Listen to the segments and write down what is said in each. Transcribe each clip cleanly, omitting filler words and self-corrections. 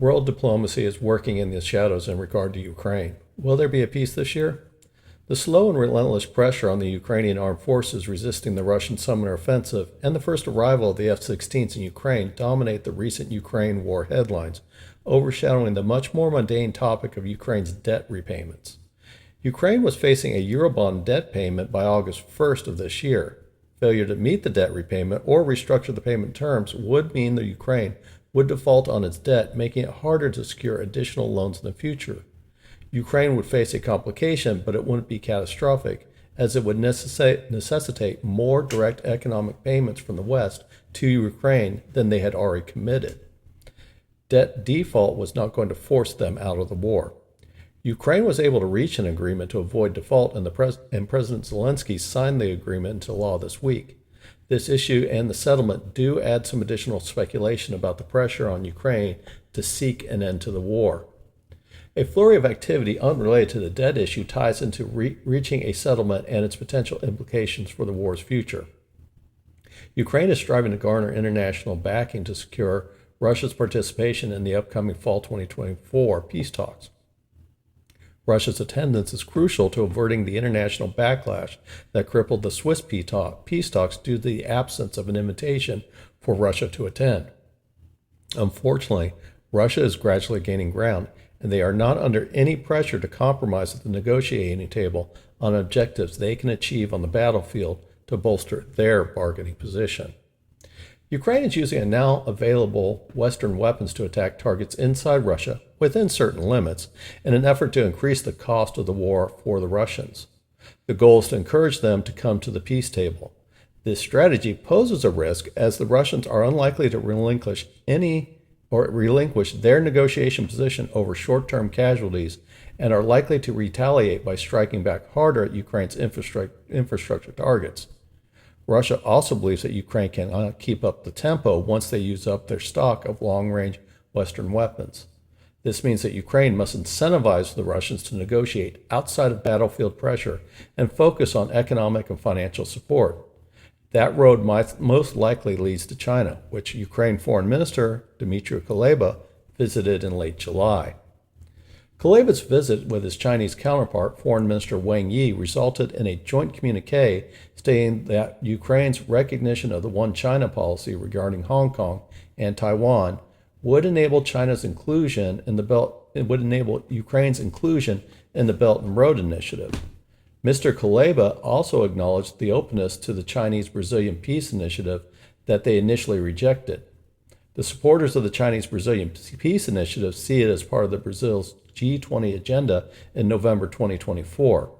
World diplomacy is working in the shadows in regard to Ukraine. Will there be a peace this year? The slow and relentless pressure on the Ukrainian armed forces resisting the Russian summer offensive and the first arrival of the F-16s in Ukraine dominate the recent Ukraine war headlines, overshadowing the much more mundane topic of Ukraine's debt repayments. Ukraine was facing a Eurobond debt payment by August 1st of this year. Failure to meet the debt repayment or restructure the payment terms would mean that Ukraine would default on its debt, making it harder to secure additional loans in the future. Ukraine would face a complication, but it wouldn't be catastrophic, as it would necessitate more direct economic payments from the West to Ukraine than they had already committed. Debt default was not going to force them out of the war. Ukraine was able to reach an agreement to avoid default, and President Zelensky signed the agreement into law this week. This issue and the settlement do add some additional speculation about the pressure on Ukraine to seek an end to the war. A flurry of activity unrelated to the debt issue ties into reaching a settlement and its potential implications for the war's future. Ukraine is striving to garner international backing to secure Russia's participation in the upcoming fall 2024 peace talks. Russia's attendance is crucial to averting the international backlash that crippled the Swiss peace talks due to the absence of an invitation for Russia to attend. Unfortunately, Russia is gradually gaining ground, and they are not under any pressure to compromise at the negotiating table on objectives they can achieve on the battlefield to bolster their bargaining position. Ukraine is using now available Western weapons to attack targets inside Russia, within certain limits, in an effort to increase the cost of the war for the Russians. The goal is to encourage them to come to the peace table. This strategy poses a risk, as the Russians are unlikely to relinquish their negotiation position over short-term casualties, and are likely to retaliate by striking back harder at Ukraine's infrastructure targets. Russia also believes that Ukraine cannot keep up the tempo once they use up their stock of long-range Western weapons. This means that Ukraine must incentivize the Russians to negotiate outside of battlefield pressure and focus on economic and financial support. That road most likely leads to China, which Ukraine Foreign Minister Dmytro Kuleba visited in late July. Kuleba's visit with his Chinese counterpart, Foreign Minister Wang Yi, resulted in a joint communique stating that Ukraine's recognition of the One China policy regarding Hong Kong and Taiwan would enable Ukraine's inclusion in the Belt and Road Initiative. Mr. Kuleba also acknowledged the openness to the Chinese-Brazilian peace initiative that they initially rejected. The supporters of the Chinese-Brazilian peace initiative see it as part of the Brazil's G20 agenda in November 2024.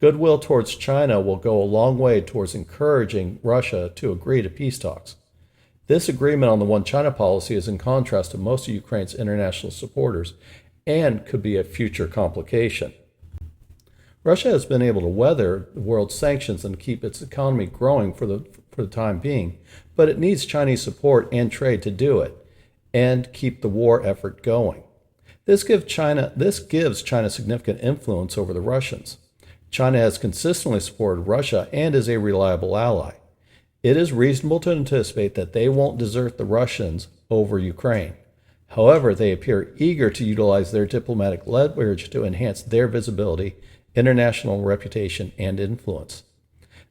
Goodwill towards China will go a long way towards encouraging Russia to agree to peace talks. This agreement on the One China policy is in contrast to most of Ukraine's international supporters and could be a future complication. Russia has been able to weather the world's sanctions and keep its economy growing for the time being, but it needs Chinese support and trade to do it and keep the war effort going. This gives China significant influence over the Russians. China has consistently supported Russia and is a reliable ally. It is reasonable to anticipate that they won't desert the Russians over Ukraine. However, they appear eager to utilize their diplomatic leverage to enhance their visibility, international reputation, and influence.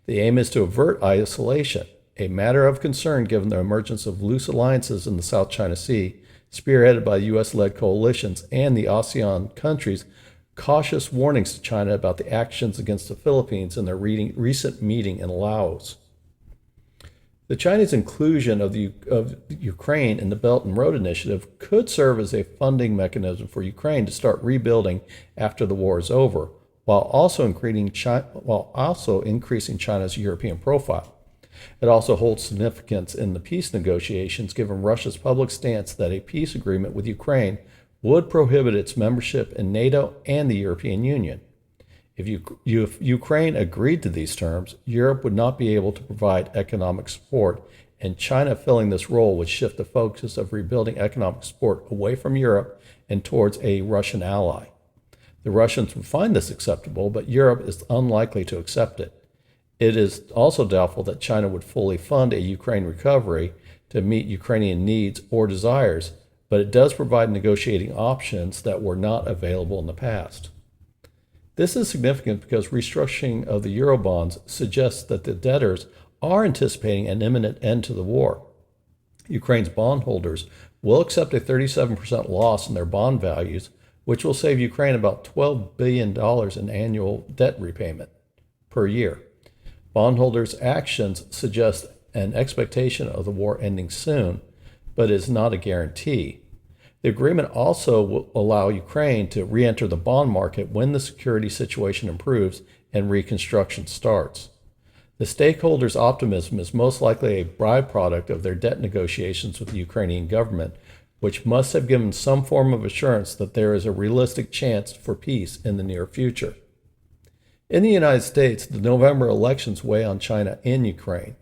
The aim is to avert isolation, a matter of concern given the emergence of loose alliances in the South China Sea, spearheaded by U.S.-led coalitions, and the ASEAN countries' cautious warnings to China about the actions against the Philippines in their recent meeting in Laos. The Chinese inclusion of Ukraine in the Belt and Road Initiative could serve as a funding mechanism for Ukraine to start rebuilding after the war is over, while also increasing China's European profile. It also holds significance in the peace negotiations, given Russia's public stance that a peace agreement with Ukraine would prohibit its membership in NATO and the European Union. If Ukraine agreed to these terms, Europe would not be able to provide economic support, and China filling this role would shift the focus of rebuilding economic support away from Europe and towards a Russian ally. The Russians would find this acceptable, but Europe is unlikely to accept it. It is also doubtful that China would fully fund a Ukraine recovery to meet Ukrainian needs or desires, but it does provide negotiating options that were not available in the past. This is significant because restructuring of the Eurobonds suggests that the debtors are anticipating an imminent end to the war. Ukraine's bondholders will accept a 37% loss in their bond values, which will save Ukraine about $12 billion in annual debt repayment per year. Bondholders' actions suggest an expectation of the war ending soon, but is not a guarantee. The agreement also will allow Ukraine to re-enter the bond market when the security situation improves and reconstruction starts. The stakeholders' optimism is most likely a byproduct of their debt negotiations with the Ukrainian government, which must have given some form of assurance that there is a realistic chance for peace in the near future. In the United States, the November elections weigh on China and Ukraine.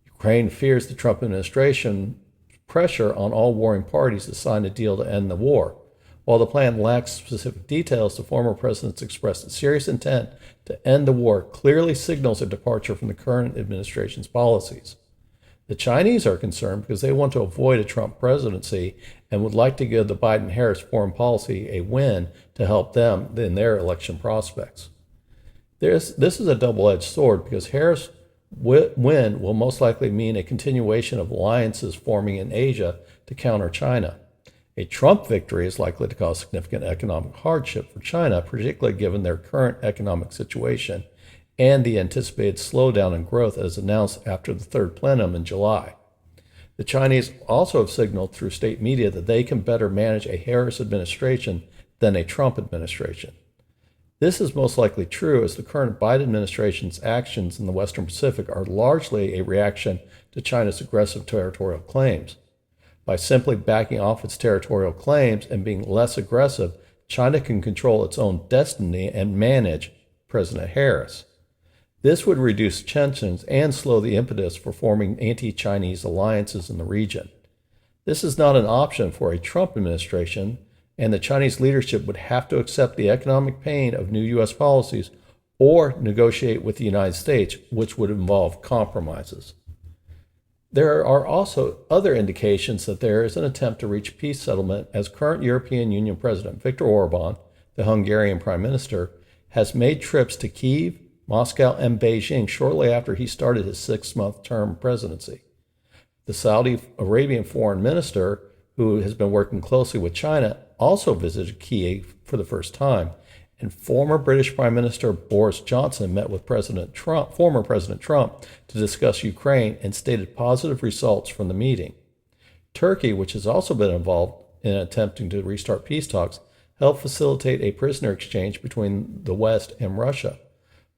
Ukraine fears the Trump administration pressure on all warring parties to sign a deal to end the war. While the plan lacks specific details, the former president's expressed a serious intent to end the war clearly signals a departure from the current administration's policies. The Chinese are concerned because they want to avoid a Trump presidency and would like to give the Biden-Harris foreign policy a win to help them in their election prospects. This is a double-edged sword because Harris' win will most likely mean a continuation of alliances forming in Asia to counter China. A Trump victory is likely to cause significant economic hardship for China, particularly given their current economic situation and the anticipated slowdown in growth as announced after the third plenum in July. The Chinese also have signaled through state media that they can better manage a Harris administration than a Trump administration. This is most likely true as the current Biden administration's actions in the Western Pacific are largely a reaction to China's aggressive territorial claims. By simply backing off its territorial claims and being less aggressive, China can control its own destiny and manage President Harris. This would reduce tensions and slow the impetus for forming anti-Chinese alliances in the region. This is not an option for a Trump administration, and the Chinese leadership would have to accept the economic pain of new U.S. policies or negotiate with the United States, which would involve compromises. There are also other indications that there is an attempt to reach peace settlement as current European Union President Viktor Orban, the Hungarian Prime Minister, has made trips to Kyiv, Moscow, and Beijing shortly after he started his 6-month term presidency. The Saudi Arabian Foreign Minister, who has been working closely with China, also visited Kyiv for the first time, and former British Prime Minister Boris Johnson met with former President Trump to discuss Ukraine and stated positive results from the meeting. Turkey, which has also been involved in attempting to restart peace talks, helped facilitate a prisoner exchange between the West and Russia.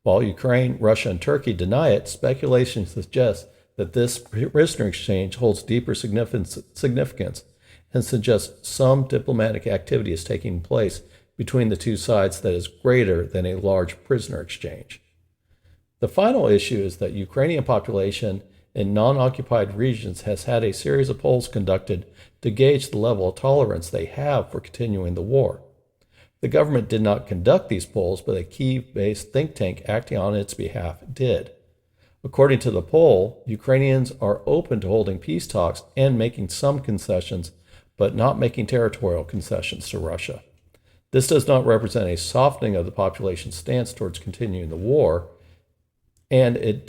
While Ukraine, Russia, and Turkey deny it, speculation suggests that this prisoner exchange holds deeper significance and suggests some diplomatic activity is taking place between the two sides that is greater than a large prisoner exchange. The final issue is that Ukrainian population in non-occupied regions has had a series of polls conducted to gauge the level of tolerance they have for continuing the war. The government did not conduct these polls, but a Kyiv-based think tank acting on its behalf did. According to the poll, Ukrainians are open to holding peace talks and making some concessions, but not making territorial concessions to Russia. This does not represent a softening of the population's stance towards continuing the war, and it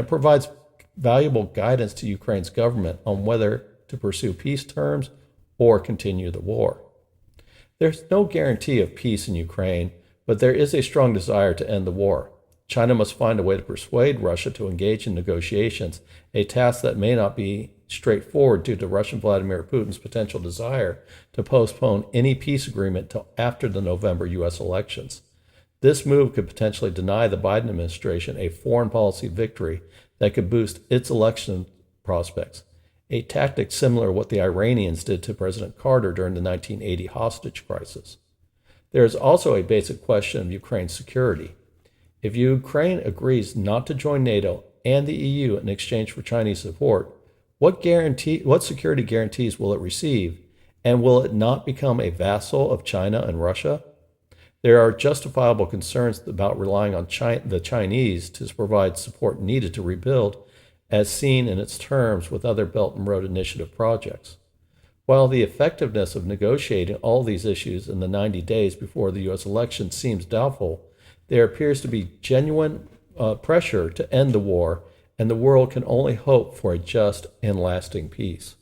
provides valuable guidance to Ukraine's government on whether to pursue peace terms or continue the war. There's no guarantee of peace in Ukraine, but there is a strong desire to end the war. China must find a way to persuade Russia to engage in negotiations, a task that may not be straightforward due to Russian Vladimir Putin's potential desire to postpone any peace agreement till after the November U.S. elections. This move could potentially deny the Biden administration a foreign policy victory that could boost its election prospects, a tactic similar to what the Iranians did to President Carter during the 1980 hostage crisis. There is also a basic question of Ukraine's security. If Ukraine agrees not to join NATO and the EU in exchange for Chinese support, what security guarantees will it receive, and will it not become a vassal of China and Russia? There are justifiable concerns about relying on the Chinese to provide support needed to rebuild, as seen in its terms with other Belt and Road Initiative projects. While the effectiveness of negotiating all these issues in the 90 days before the U.S. election seems doubtful, there appears to be genuine pressure to end the war, and the world can only hope for a just and lasting peace.